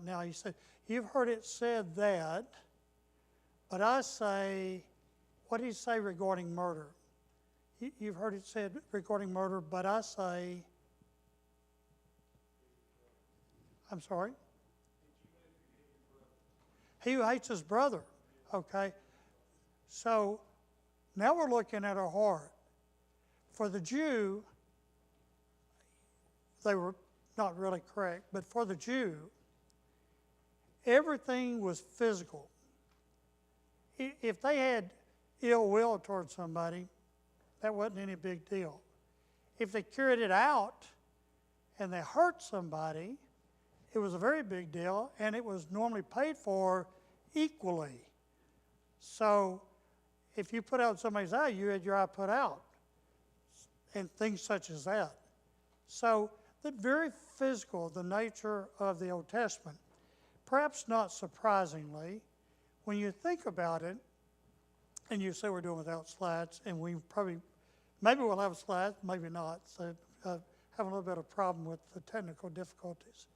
Now, you said, you've heard it said that, but I say, what do you say regarding murder? You've heard it said regarding murder, but I say, I'm sorry? He who hates his brother. Okay? So, now we're looking at our heart. For the Jew, they were not really correct, but for the Jew, everything was physical. If they had ill will towards somebody, that wasn't any big deal. If they carried it out and they hurt somebody, it was a very big deal, and it was normally paid for equally. So if you put out somebody's eye, you had your eye put out, and things such as that. So the very physical, the nature of the Old Testament. Perhaps not surprisingly, when you think about it, and you say we're doing without slides, and we probably, maybe we'll have slides, maybe not. So have a little bit of problem with the technical difficulties.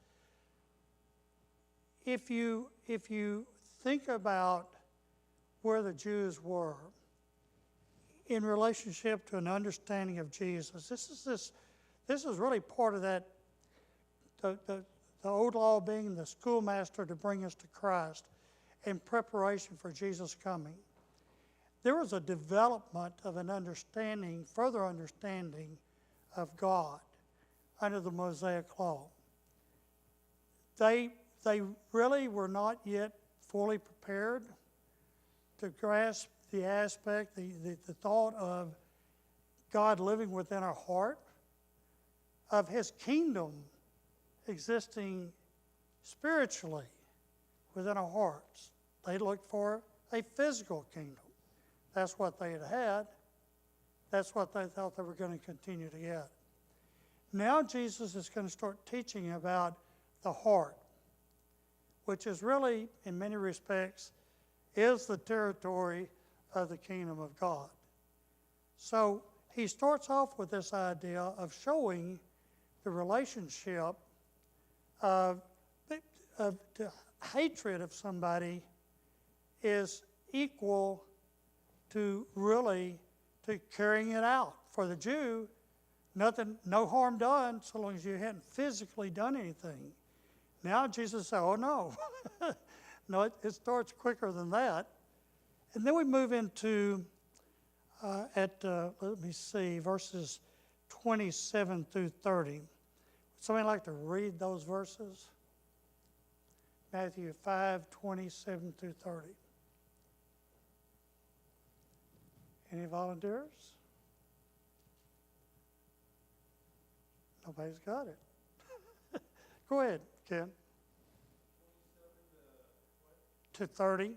If you think about where the Jews were in relationship to an understanding of Jesus, this is really part of that, the old law being the schoolmaster to bring us to Christ in preparation for Jesus' coming. There was a development of an understanding, further understanding of God under the Mosaic law. They really were not yet fully prepared to grasp the aspect, the thought of God living within our heart, of His kingdom existing spiritually within our hearts. They looked for a physical kingdom. That's what they had had. That's what they thought they were going to continue to get. Now Jesus is going to start teaching about the heart, which is really, in many respects, is the territory of the kingdom of God. So he starts off with this idea of showing the relationship of the hatred of somebody is equal to really to carrying it out. For the Jew, no harm done so long as you hadn't physically done anything. Now Jesus said, oh no. No, it starts quicker than that. And then we move into, let me see, verses 27 through 30. Would somebody like to read those verses? Matthew 5, 27 through 30. Any volunteers? Nobody's got it. Go ahead, Ken. To 30.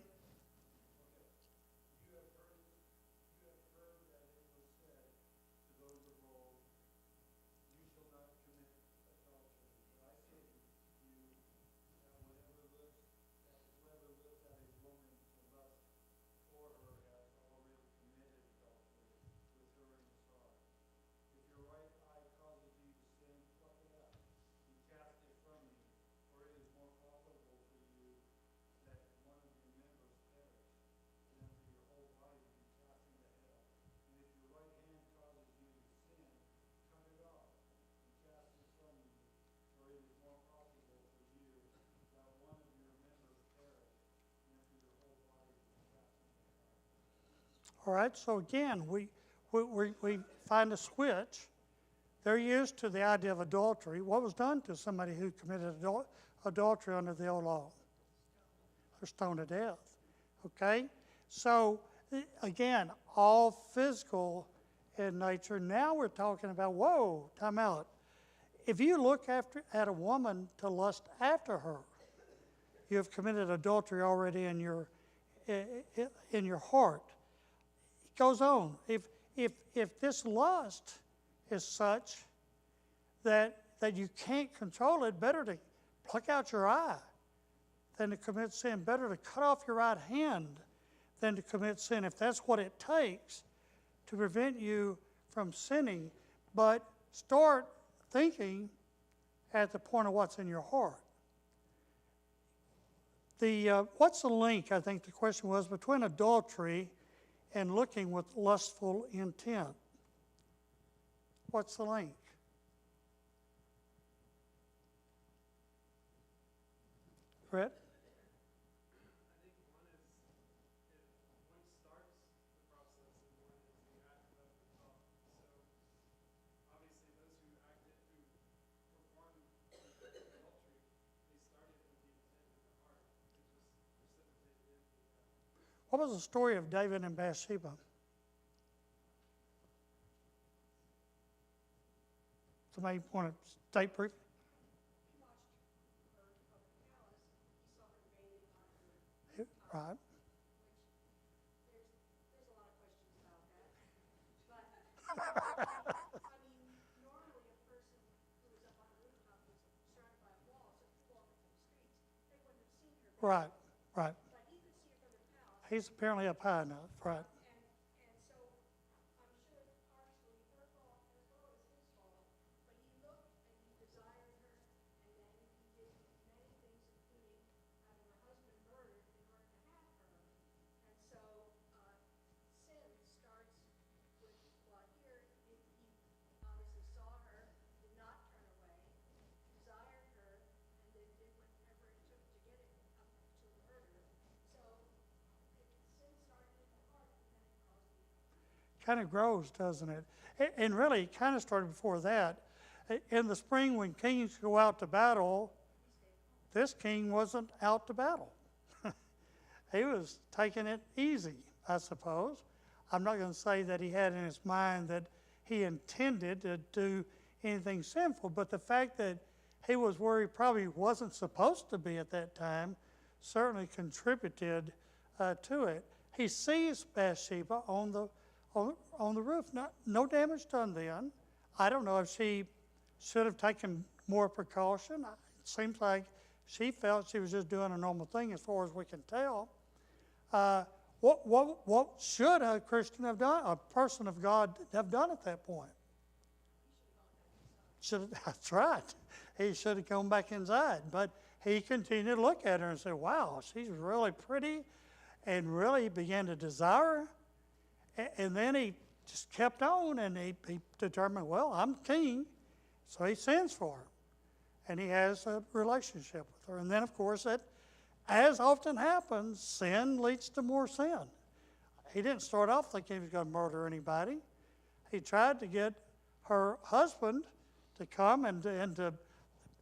All right, so again, we find a switch. They're used to the idea of adultery. What was done to somebody who committed adultery under the old law? They're stoned to death. Okay? So, again, all physical in nature. Now we're talking about, whoa, time out. If you look at a woman to lust after her, you have committed adultery already in your heart. It goes on. If this lust is such that you can't control it, better to pluck out your eye than to commit sin. Better to cut off your right hand than to commit sin, if that's what it takes to prevent you from sinning. But start thinking at the point of what's in your heart. What's the link, I think the question was, between adultery and looking with lustful intent? What's the link? Brett? What was the story of David and Bathsheba? Somebody want to state brief? Right. Right, right. He's apparently up high enough, right. Kind of grows, doesn't it? And really, it kind of started before that. In the spring, when kings go out to battle, this king wasn't out to battle. He was taking it easy, I suppose. I'm not going to say that he had in his mind that he intended to do anything sinful, but the fact that he was where he probably wasn't supposed to be at that time certainly contributed to it. He sees Bathsheba on the roof. No damage done then. I don't know if she should have taken more precaution. It seems like she felt she was just doing a normal thing as far as we can tell. What should a Christian have done, a person of God have done at that point? That's right. He should have gone back inside. But he continued to look at her and say, wow, she's really pretty, and really began to desire her. And then he just kept on, and he determined, well, I'm king, so he sends for her. And he has a relationship with her. And then, of course, that, as often happens, sin leads to more sin. He didn't start off thinking he was going to murder anybody. He tried to get her husband to come and to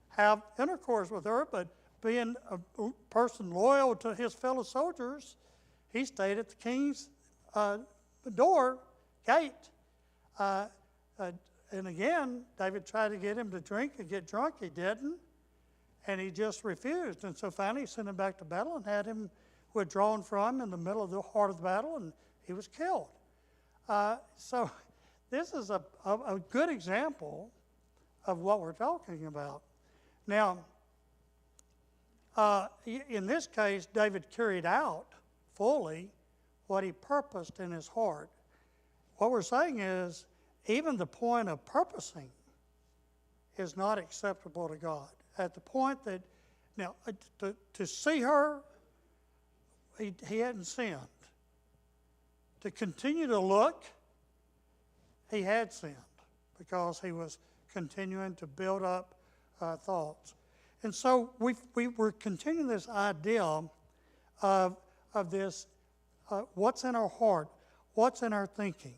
have intercourse with her, but being a person loyal to his fellow soldiers, he stayed at the king's gate. And again, David tried to get him to drink and get drunk. He didn't. And he just refused. And so finally he sent him back to battle and had him withdrawn from in the middle of the heart of the battle, and he was killed. So this is a good example of what we're talking about. Now, in this case, David carried out fully what he purposed in his heart. What we're saying is, even the point of purposing is not acceptable to God. At the point that, now, to see her, he hadn't sinned. To continue to look, he had sinned because he was continuing to build up thoughts. And so we were continuing this idea of this, what's in our heart, what's in our thinking.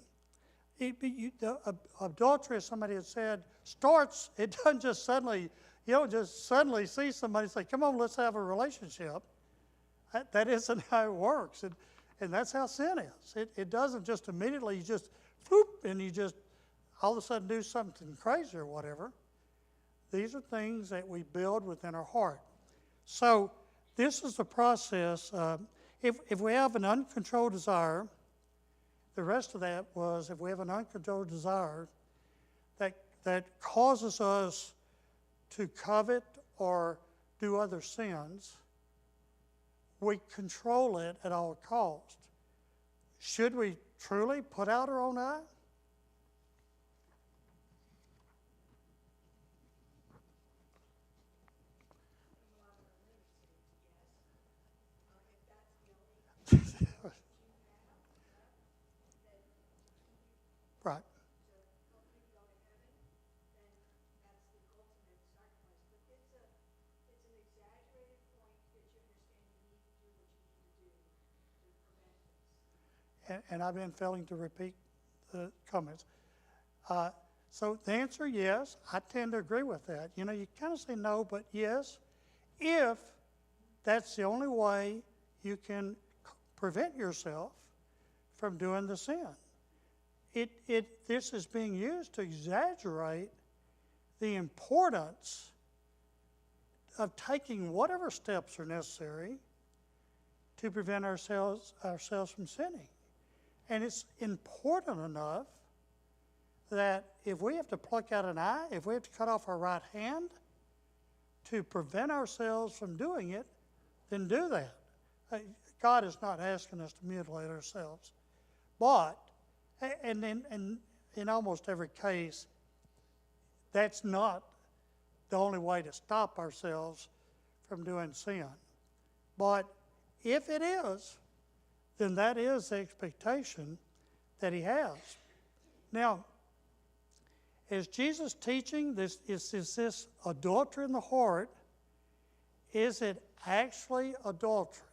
Adultery, as somebody had said, starts, it doesn't just suddenly, you don't just suddenly see somebody say, come on, let's have a relationship. That isn't how it works. And that's how sin is. It doesn't just immediately, you just, floop, and you just all of a sudden do something crazy or whatever. These are things that we build within our heart. So this is the process. If we have an uncontrolled desire, the rest of that was, if we have an uncontrolled desire that causes us to covet or do other sins, we control it at all costs. Should we truly put out our own eye? and I've been failing to repeat the comments. So the answer, yes, I tend to agree with that. You know, you kind of say no, but yes, if that's the only way you can prevent yourself from doing the sin. This is being used to exaggerate the importance of taking whatever steps are necessary to prevent ourselves from sinning. And it's important enough that if we have to pluck out an eye, if we have to cut off our right hand to prevent ourselves from doing it, then do that. God is not asking us to mutilate ourselves. But, and in almost every case, that's not the only way to stop ourselves from doing sin. But if it is, then that is the expectation that he has. Now, is Jesus teaching this? Is this adultery in the heart? Is it actually adultery?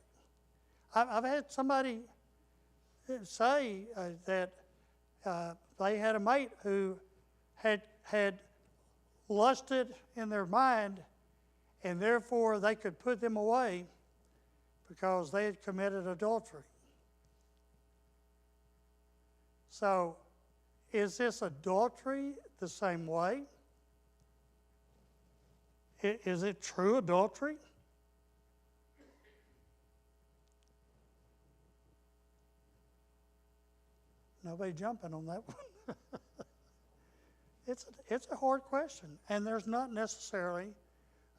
I've had somebody say that they had a mate who had lusted in their mind, and therefore they could put them away because they had committed adultery. So, is this adultery the same way? Is it true adultery? Nobody jumping on that one. It's a hard question, and there's not necessarily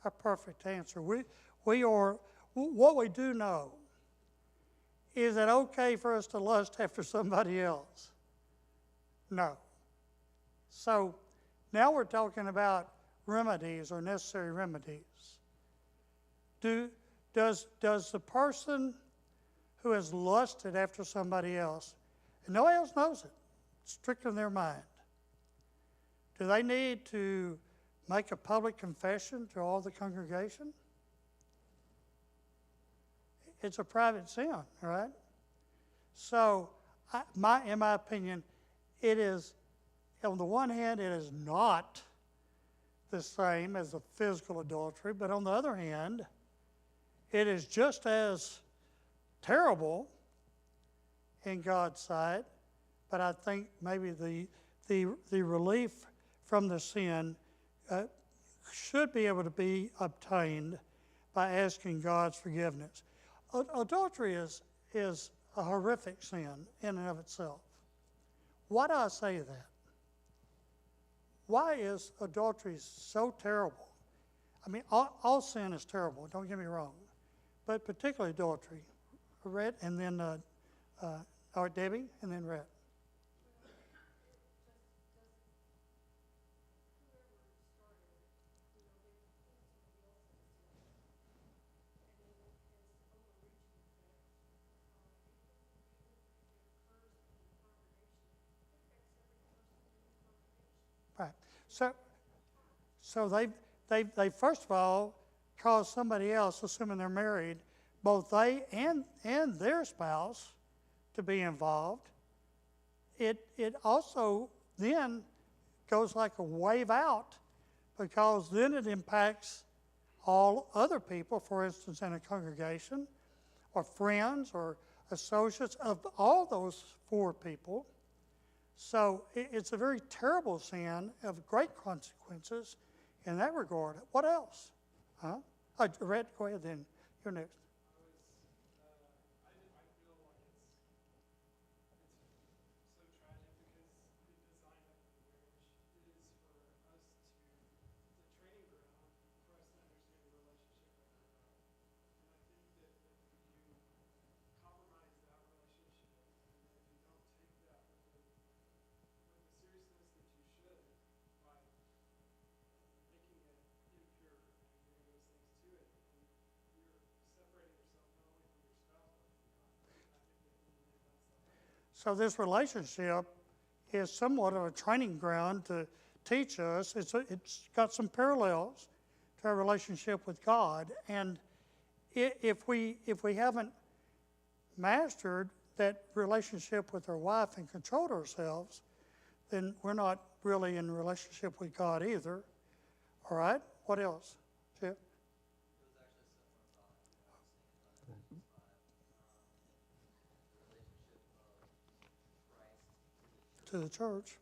a perfect answer. What we do know is it okay for us to lust after somebody else? No. So now we're talking about remedies or necessary remedies. Does the person who has lusted after somebody else, and nobody else knows it, strictly in their mind, do they need to make a public confession to all the congregation? It's a private sin, right? So, in my opinion, it is, on the one hand, it is not the same as a physical adultery, but on the other hand, it is just as terrible in God's sight. But I think maybe the relief from the sin should be able to be obtained by asking God's forgiveness. Adultery is a horrific sin in and of itself. Why do I say that? Why is adultery so terrible? I mean, all sin is terrible, don't get me wrong, but particularly adultery. Rhett, and then, or Debbie, and then Rhett. Right. So they first of all cause somebody else, assuming they're married, both they and their spouse to be involved. It also then goes like a wave out, because then it impacts all other people, for instance, in a congregation, or friends, or associates of all those four people. So it's a very terrible sin of great consequences in that regard. What else? Huh? Rhett, go ahead then. You're next. So this relationship is somewhat of a training ground to teach us. It's got some parallels to our relationship with God, and if we haven't mastered that relationship with our wife and controlled ourselves, then we're not really in relationship with God either. All right? What else, Jeff? To the church.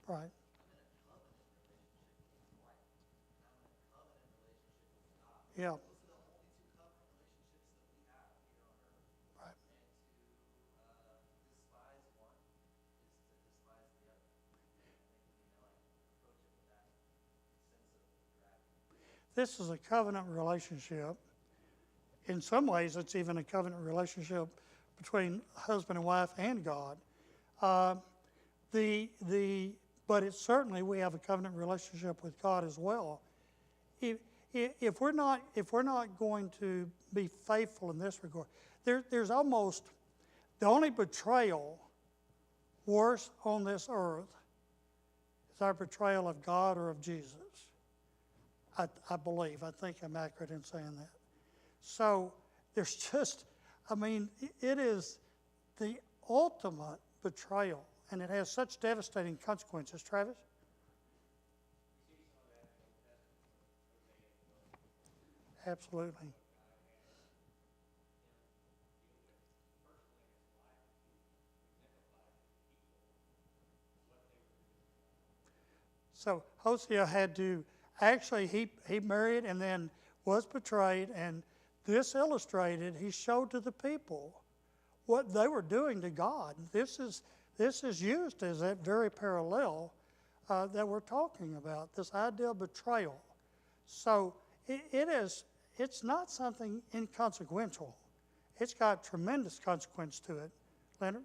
Right. Yeah. Right. This is a covenant relationship. In some ways, it's even a covenant relationship between husband and wife and God. Uh, but it's certainly we have a covenant relationship with God as well. If we're not going to be faithful in this regard, there's almost the only betrayal worse on this earth is our betrayal of God or of Jesus. I believe. I think I'm accurate in saying that. So there's just, it is the ultimate betrayal, and it has such devastating consequences. Travis? Absolutely. So Hosea had to, actually he married and then was betrayed, and this illustrated, he showed to the people what they were doing to God. This is used as that very parallel that we're talking about, this idea of betrayal. So it's not something inconsequential. It's got tremendous consequence to it. Leonard?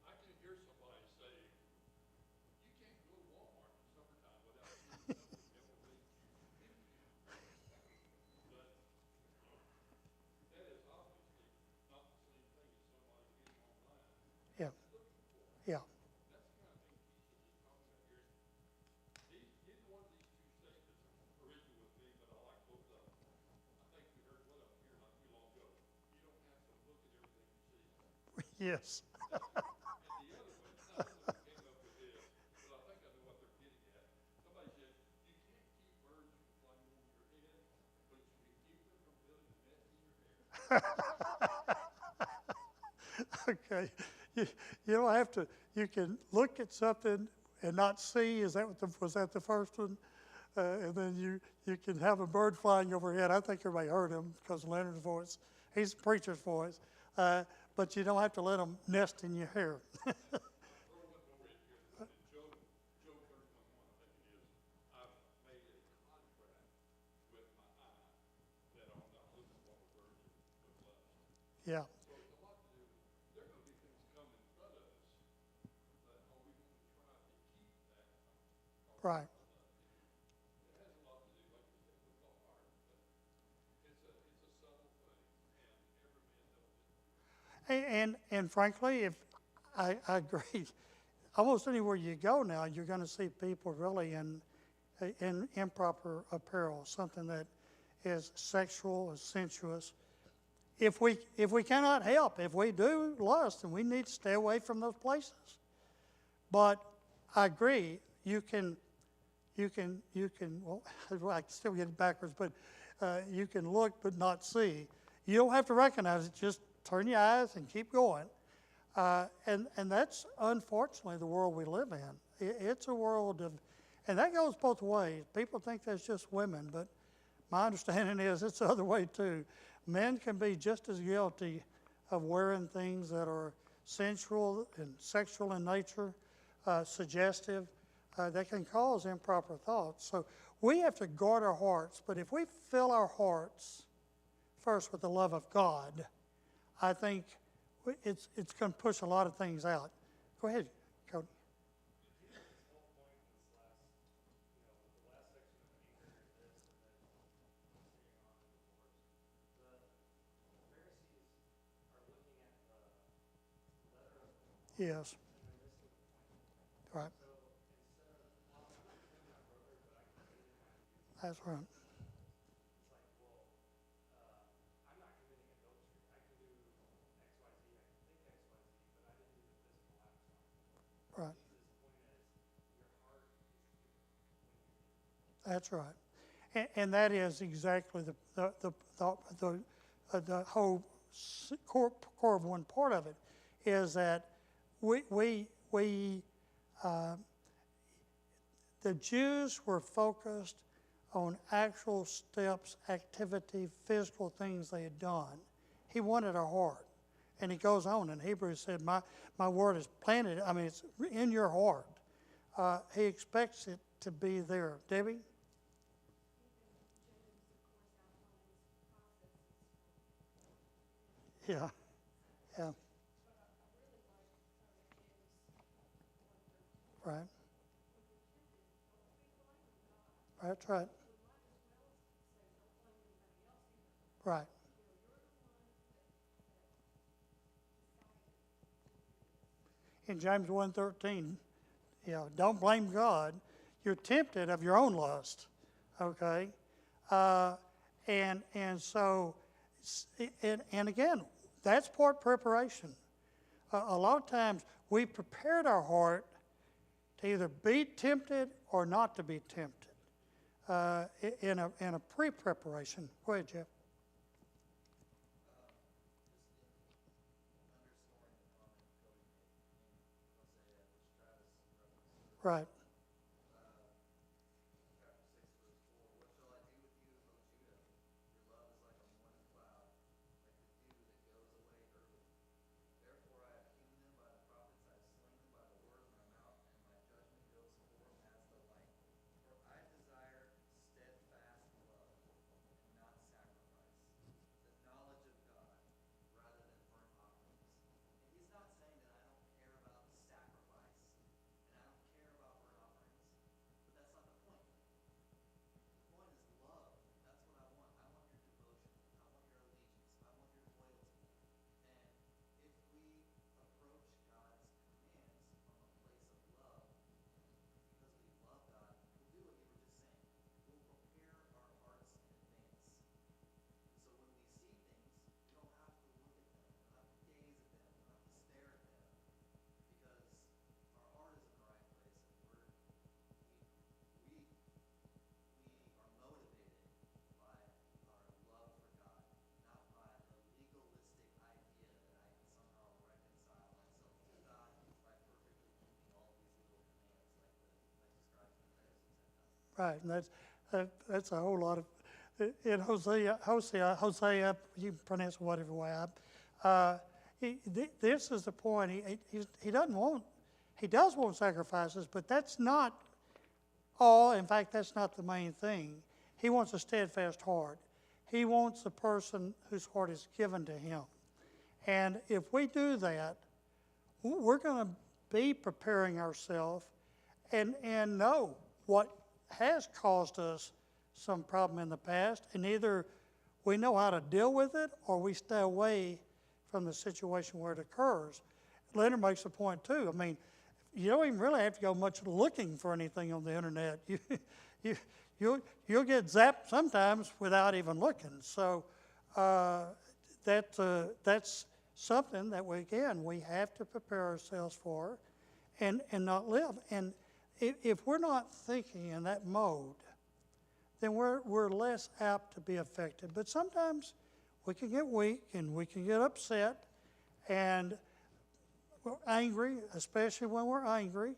I can hear somebody say, you can't go to Walmart in summertime without seeing something that will make you empty. But that is obviously not the same thing as somebody getting online Yeah. and looking for it. Yeah. That's the kind of thing Jesus is talking about here. Neither one of these two statements are original with me, but I like both of them. I think we heard one of them here not too long ago. You don't have to look at everything you see. Yes. And the other one, I don't know who came up with this, but I think I know what they're getting at. Somebody said, you can't keep birds from flying over your head, but you can keep them from building a nest in your hair. Okay. You don't have to, you can look at something and not see. Was that the first one? And then you can have a bird flying overhead. I think everybody heard him because of Leonard's voice. He's a preacher's voice. But you don't have to let them nest in your hair. Throw one more in here. Job 31:1, I think it is. I've made a contract with my eye that I'm not looking for a virgin with lust. Yeah. So it's a lot to do. There are going to be things come in front of us, but are we going to try to keep that? Right. It has a lot to do, like you said, with the heart, but it's a subtle thing, and every man knows it. And frankly, if I agree, almost anywhere you go now, you're going to see people really in improper apparel, something that is sexual, is sensuous. If we cannot help, if we do lust, then we need to stay away from those places. But I agree, you can. Well, I can still get it backwards, but you can look but not see. You don't have to recognize it. Just turn your eyes and keep going. And that's unfortunately the world we live in. It's a world of, and that goes both ways. People think that's just women, but my understanding is it's the other way too. Men can be just as guilty of wearing things that are sensual and sexual in nature, suggestive, that can cause improper thoughts. So we have to guard our hearts, but if we fill our hearts first with the love of God, I think it's going to push a lot of things out. Go ahead, Cody. Yes. Right. That's right. Right. That's right. And that is exactly the whole core of one part of it, is that we the Jews were focused on actual steps, activity, physical things they had done. He wanted our heart. And he goes on in Hebrews, said, my word is planted, I mean, it's in your heart. He expects it to be there. Debbie? Yeah, yeah, right. That's right. Right. In James 1:13, don't blame God. You're tempted of your own lust, okay? Uh, and so, and again, that's part preparation. A lot of times we prepared our heart to either be tempted or not to be tempted in a pre-preparation. Go ahead, Jeff. Right. Right, and that's a whole lot of, in Hosea, you can pronounce it whatever way. This is the point. He doesn't want, he does want sacrifices, but that's not all. In fact, that's not the main thing. He wants a steadfast heart. He wants a person whose heart is given to him. And if we do that, we're going to be preparing ourselves and know what has caused us some problem in the past, and either we know how to deal with it or we stay away from the situation where it occurs. Leonard makes a point too. I mean, you don't even really have to go much looking for anything on the internet. You'll get zapped sometimes without even looking. So that's something that we have to prepare ourselves for and not live. And if we're not thinking in that mode, then we're less apt to be affected. But sometimes we can get weak and we can get upset and we're angry, especially when we're angry.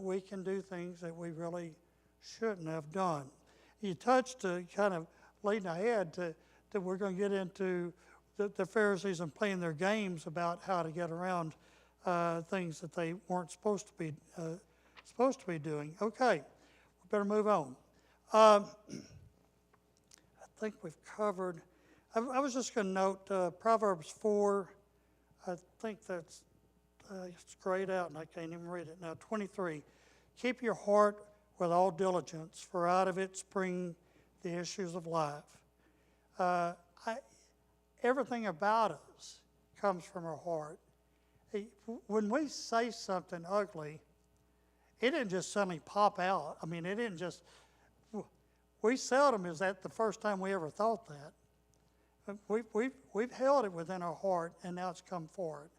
We can do things that we really shouldn't have done. You touched kind of leading ahead to we're going to get into the Pharisees and playing their games about how to get around things that they weren't supposed to be doing. Okay, we better move on. I think we've covered. I was just going to note Proverbs 4. I think that's it's grayed out and I can't even read it now. 23. Keep your heart with all diligence, for out of it spring the issues of life. Everything about us comes from our heart. when we say something ugly, it didn't just suddenly pop out. I mean, it didn't just, we seldom is that the first time we ever thought that. We've held it within our heart, and now it's come forward.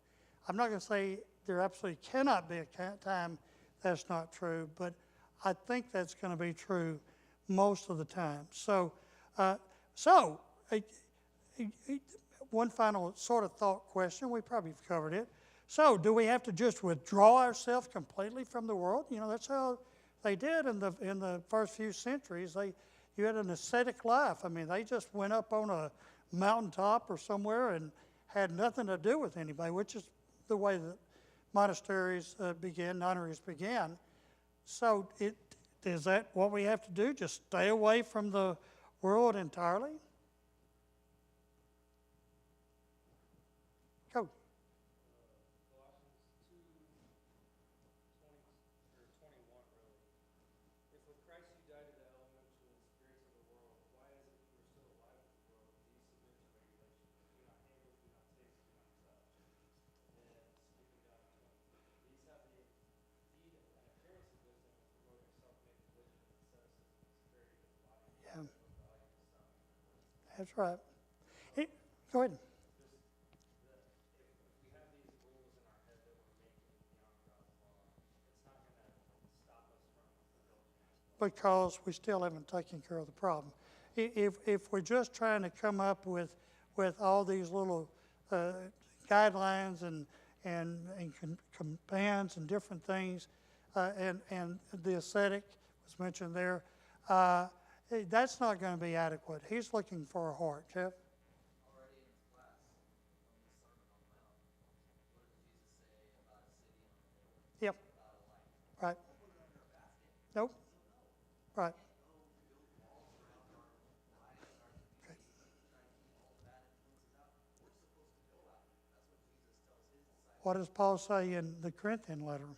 I'm not going to say there absolutely cannot be a time that's not true, but I think that's going to be true most of the time. So one final sort of thought question. We probably have covered it. So, do we have to just withdraw ourselves completely from the world? You know, that's how they did in the first few centuries. You had an ascetic life. I mean, they just went up on a mountaintop or somewhere and had nothing to do with anybody, which is the way that monasteries began, nunneries began. So, is that what we have to do? Just stay away from the world entirely? Go. Yeah. That's right. Go ahead. Because we still haven't taken care of the problem. If we're just trying to come up with all these little guidelines and commands and different things, and the ascetic was mentioned there, that's not going to be adequate. He's looking for a heart, Jeff. Already in his class, on the Sermon on the Mount, what did Jesus say about a city on the hill? Yep. About a light. Right. Don't put it under a basket. Nope. No. Right. Go build walls around our lives and our community, try and keep all the bad influences out. We're supposed to go out. That's what Jesus tells his disciples. What does Paul say in the Corinthian letter?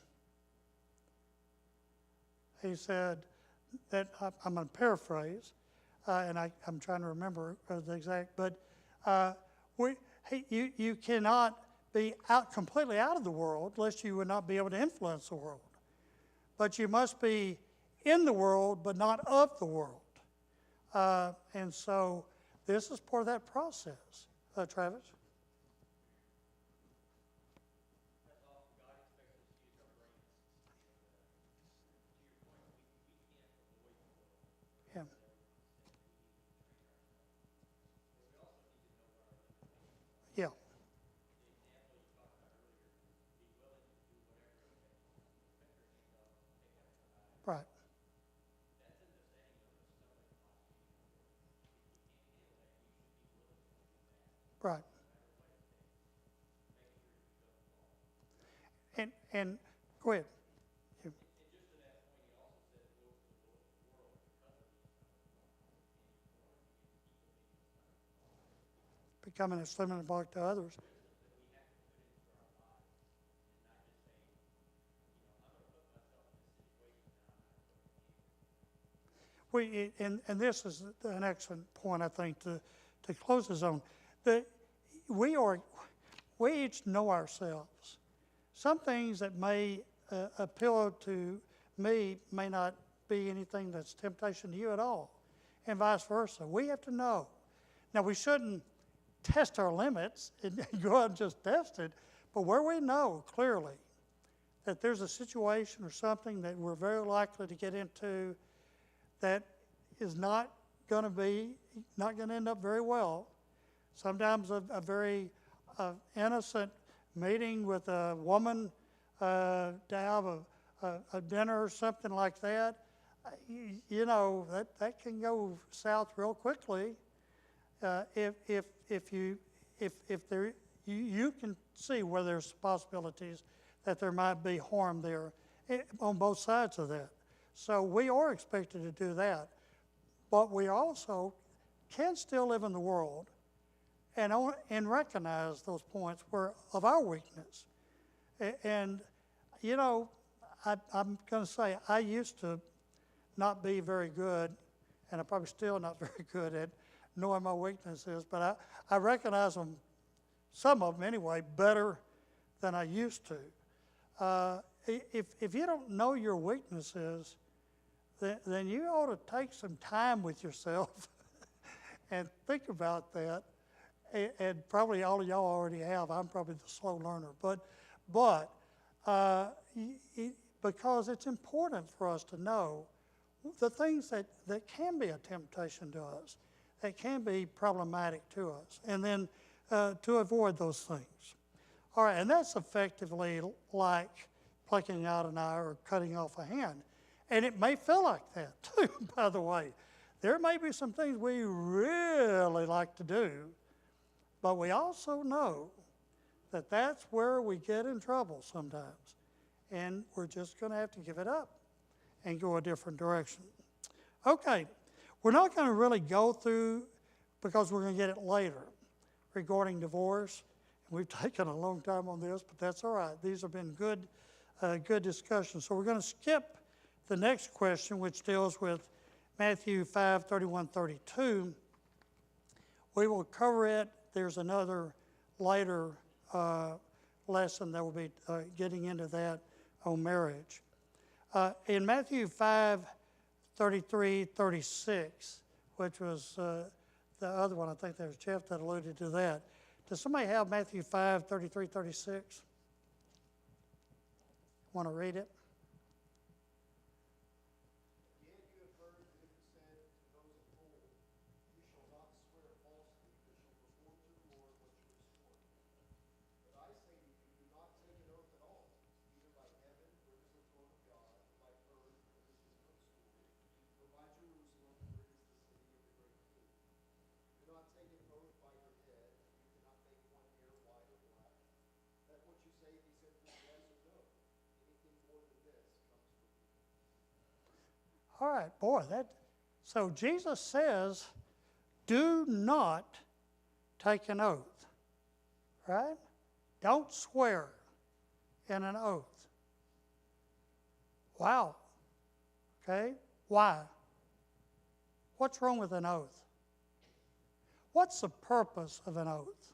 He said that, I'm going to paraphrase, and I'm trying to remember the exact, but you cannot be completely out of the world lest you would not be able to influence the world. But you must be in the world, but not of the world. And so this is part of that process. Travis? Yeah. Yeah. Right. Right. And go ahead. You. Becoming a swimming block to others. And this is an excellent point, I think, to close this on. We each know ourselves. Some things that may appeal to me may not be anything that's temptation to you at all, and vice versa. We have to know. Now, we shouldn't test our limits and go out and just test it, but where we know clearly that there's a situation or something that we're very likely to get into that is not going to end up very well. Sometimes a very innocent meeting with a woman to have a dinner or something like that, you know, that can go south real quickly. If you can see where there's possibilities that there might be harm there on both sides of that. So we are expected to do that, but we also can still live in the world and recognize those points of our weakness. And you know, I'm going to say I used to not be very good, and I'm probably still not very good at knowing my weaknesses, but I recognize them, some of them anyway, better than I used to. If you don't know your weaknesses, then you ought to take some time with yourself and think about that. And probably all of y'all already have. I'm probably the slow learner, but because it's important for us to know the things that can be a temptation to us, that can be problematic to us, and then to avoid those things. All right, and that's effectively like plucking out an eye or cutting off a hand. And it may feel like that too, by the way. There may be some things we really like to do, but we also know that that's where we get in trouble sometimes. And we're just going to have to give it up and go a different direction. Okay, we're not going to really go through, because we're going to get it later, regarding divorce. We've taken a long time on this, but that's all right. These have been good discussions. So we're going to skip the next question, which deals with Matthew 5:31-32. We will cover it. There's another later lesson that will be getting into that on marriage. In Matthew 5:33-36, which was the other one, I think that was Jeff that alluded to that. Does somebody have Matthew 5:33-36? Want to read it? Yet you have heard that it was said to those of old, you shall not swear falsely, but shall perform to the Lord what you have sworn. But I say to you, do not take an oath at all, either by heaven, where is the throne of God, or by earth, where is his footstool, or by Jerusalem, where is the city of the great king. Do not take an oath by your head, you cannot make one hair white or black. Let what you say be simply yes or no. Anything more than this comes from you. All right, boy, so Jesus says, do not take an oath, right? Don't swear in an oath. Wow. Okay, why? What's wrong with an oath? What's the purpose of an oath?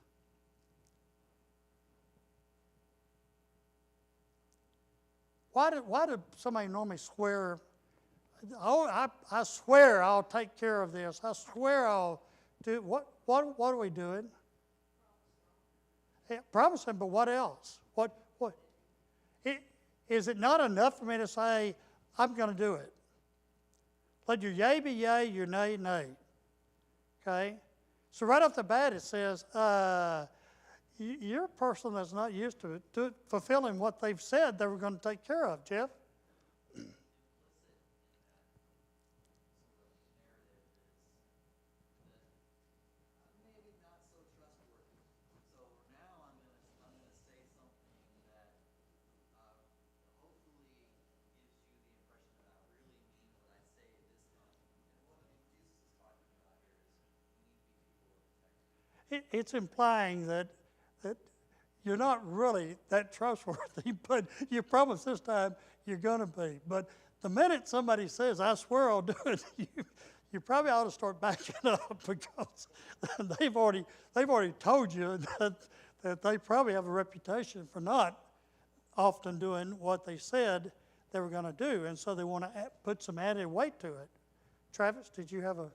Why do somebody normally swear? Oh, I swear I'll take care of this. I swear I'll do. What are we doing? Yeah, promising, but what else? What? Is it not enough for me to say I'm going to do it? Let your yea be yea, your nay, nay. Okay? So right off the bat it says, you're a person that's not used to fulfilling what they've said they were going to take care of, Jeff. Maybe not so trustworthy. So now I'm gonna say something that hopefully gives you the impression that I really mean what I say this time. And what I think Jesus is talking about here is we need to be people of integrity. It's implying that you're not really that trustworthy, but you promise this time you're going to be. But the minute somebody says, I swear I'll do it, you probably ought to start backing up, because they've already told you that they probably have a reputation for not often doing what they said they were going to do, and so they want to put some added weight to it. Travis, did you have a...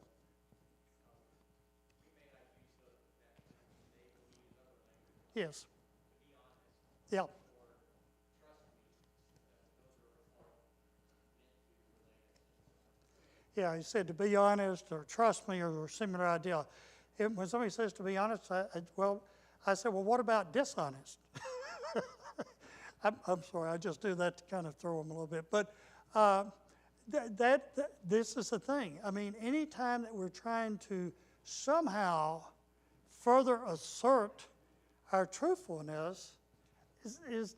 Yes. Yeah. Yeah, he said to be honest or trust me or a similar idea. When somebody says to be honest, I said, well, what about dishonest? I'm sorry, I just do that to kind of throw them a little bit. But this is the thing. I mean, anytime that we're trying to somehow further assert our truthfulness,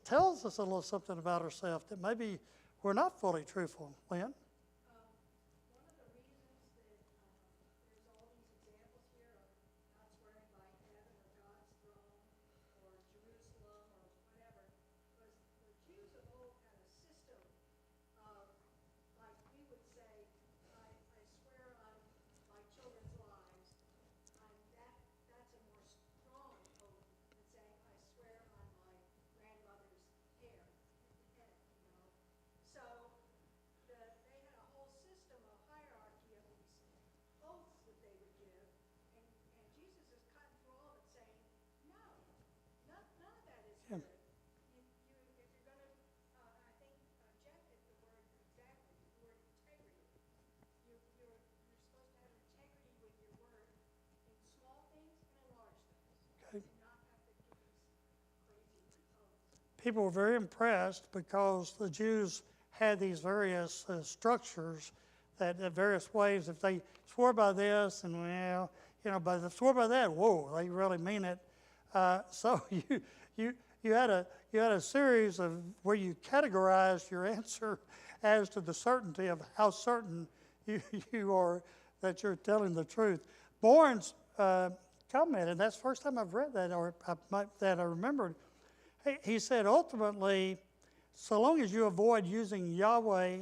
tells us a little something about ourselves that maybe we're not fully truthful. Lynn? One of the reasons that there's all these examples here of not swearing by heaven or God's throne or Jerusalem or whatever was the Jews of old had a system of, like we would say, I swear on my children's lives. That's a more strong oath than saying I swear on my grandmother's people were very impressed because the Jews had these various structures that various ways. If they swore by this, and well, but if they swore by that, whoa, they really mean it. So you had a series of where you categorized your answer as to the certainty of how certain you are that you're telling the truth. Bourne's commented, that's the first time I've read that, or that I remembered. He said, ultimately, so long as you avoid using Yahweh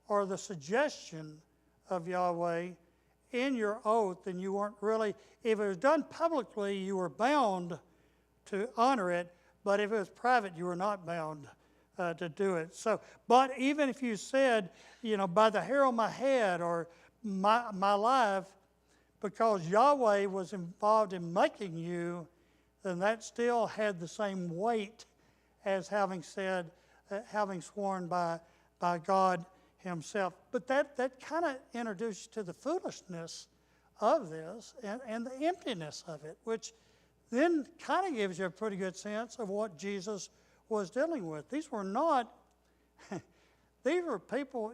or the suggestion of Yahweh in your oath, then you weren't really, if it was done publicly, you were bound to honor it, but if it was private, you were not bound to do it. So, but even if you said, by the hair on my head or my life, because Yahweh was involved in making you, then that still had the same weight as having said, having sworn by God himself. But that kind of introduced you to the foolishness of this and the emptiness of it, which then kind of gives you a pretty good sense of what Jesus was dealing with. These were not, these were people,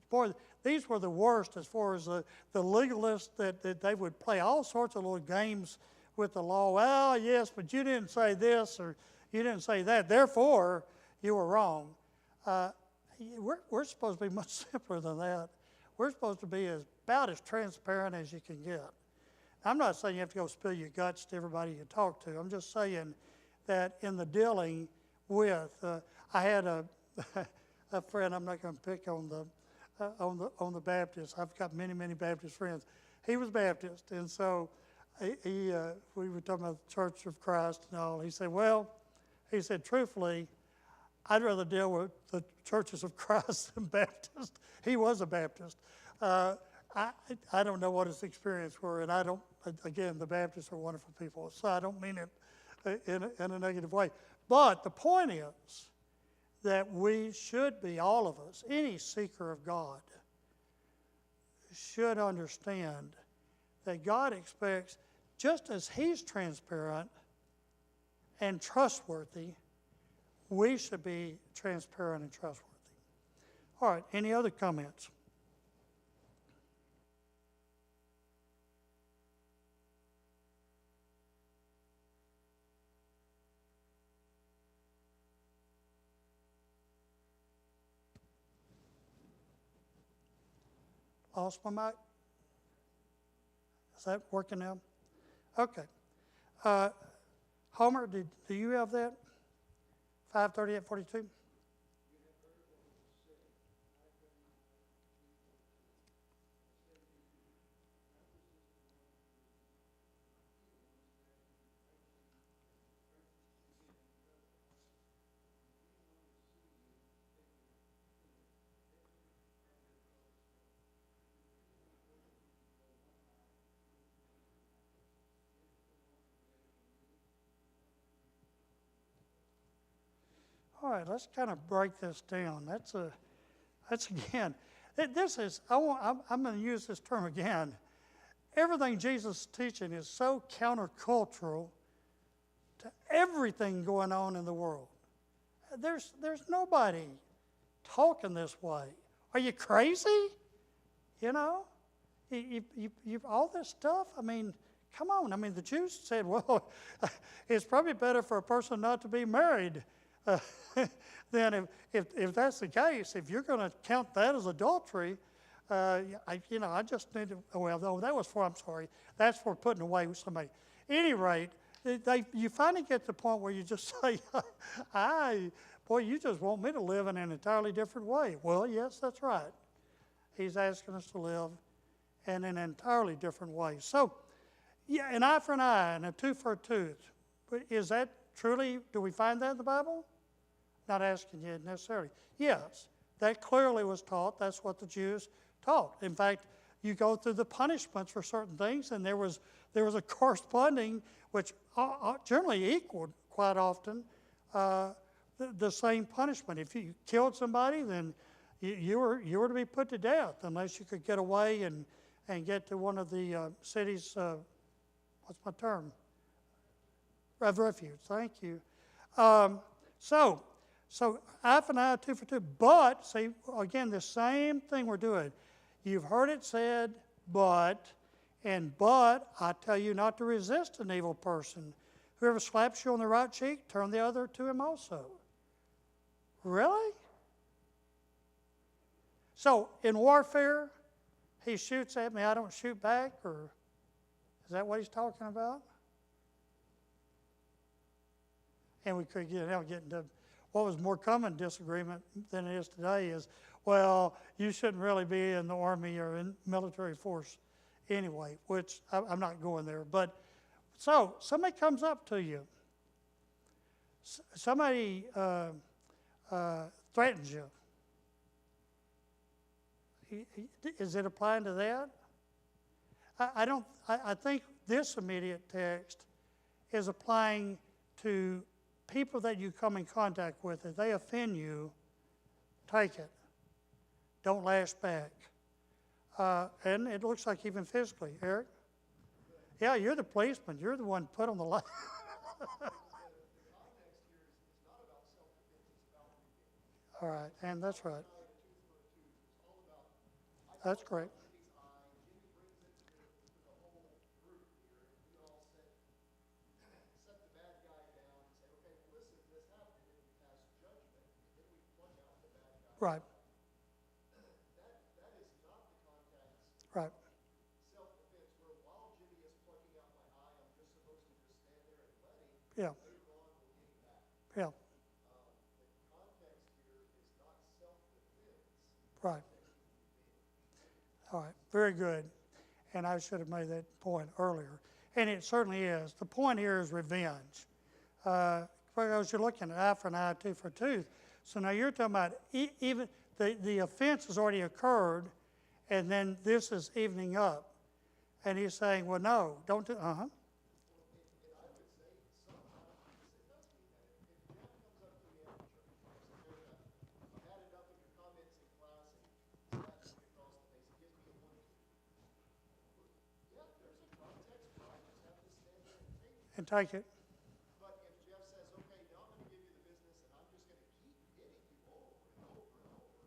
boy, these were the worst as far as the legalists that they would play all sorts of little games with the law. Well, yes, but you didn't say this or you didn't say that. Therefore, you were wrong. We're supposed to be much simpler than that. We're supposed to be about as transparent as you can get. I'm not saying you have to go spill your guts to everybody you talk to. I'm just saying that in the dealing with, I had a friend. I'm not going to pick on the Baptists. I've got many Baptist friends. He was Baptist, and so we were talking about the Church of Christ and all. He said, truthfully, I'd rather deal with the churches of Christ than Baptist. He was a Baptist. I don't know what his experience were, and again, the Baptists are wonderful people, so I don't mean it in a negative way. But the point is that we should be, all of us, any seeker of God, should understand that God expects, just as He's transparent and trustworthy, we should be transparent and trustworthy. All right, any other comments? Lost my mic? Is that working now? Okay. Homer, do you have that? 538:42? All right, let's kind of break this down. That's again, this is, I'm going to use this term again. Everything Jesus is teaching is so countercultural to everything going on in the world. There's nobody talking this way. Are you crazy? You all this stuff. I mean, come on. I mean, the Jews said, well, it's probably better for a person not to be married. Then if that's the case, if you're going to count that as adultery, I just need to, that's for putting away with somebody. At any rate, you finally get to the point where you just say, you just want me to live in an entirely different way. Well, yes, that's right. He's asking us to live in an entirely different way. So, yeah, an eye for an eye and a tooth for a tooth. Is that truly, do we find that in the Bible? Not asking you necessarily. Yes, that clearly was taught. That's what the Jews taught. In fact, you go through the punishments for certain things, and there was a corresponding, which generally equaled quite often the same punishment. If you killed somebody, then you were to be put to death unless you could get away and get to one of the cities. What's my term? Of refuge. Thank you. So So eye for an eye, tooth for tooth. But, see, again, the same thing we're doing. You've heard it said, but I tell you not to resist an evil person. Whoever slaps you on the right cheek, turn the other to him also. Really? So, in warfare, he shoots at me, I don't shoot back, or is that what he's talking about? And we could get into what was more common disagreement than it is today is, well, you shouldn't really be in the Army or in military force anyway, which I'm not going there. But so somebody comes up to you, somebody threatens you. Is it applying to that? I think this immediate text is applying to people that you come in contact with. If they offend you, take it. Don't lash back. And it looks like even physically. Eric? Yeah, you're the policeman. You're the one put on the line. All right, and that's right. That's great. Right. That is not the context. Right. Self-defense, where while Jimmy is plucking out my eye, I'm just supposed to just stand there and let him. Yeah. Later on, we'll get him back. Yeah. The context here is not self-defense. Right. All right. Very good. And I should have made that point earlier. And it certainly is. The point here is revenge. Because you're looking at eye for an eye, tooth for a tooth. So now you're talking about even the offense has already occurred, and then this is evening up. And he's saying, well, no, don't do, and take it. But if Jeff says, okay, now I'm going to give you the business and I'm just going to keep hitting you over and over and over,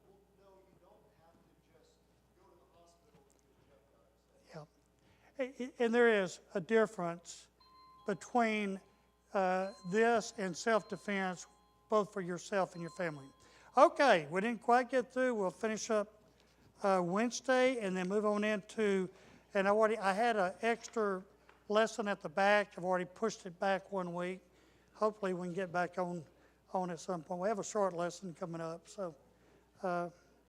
well, no, you don't have to just go to the hospital because Jeff got upset. Yeah. And there is a difference between this and self-defense, both for yourself and your family. Okay, we didn't quite get through. We'll finish up Wednesday and then move on into, and I had an extra lesson at the back. I've already pushed it back 1 week. Hopefully we can get back on at some point. We have a short lesson coming up, so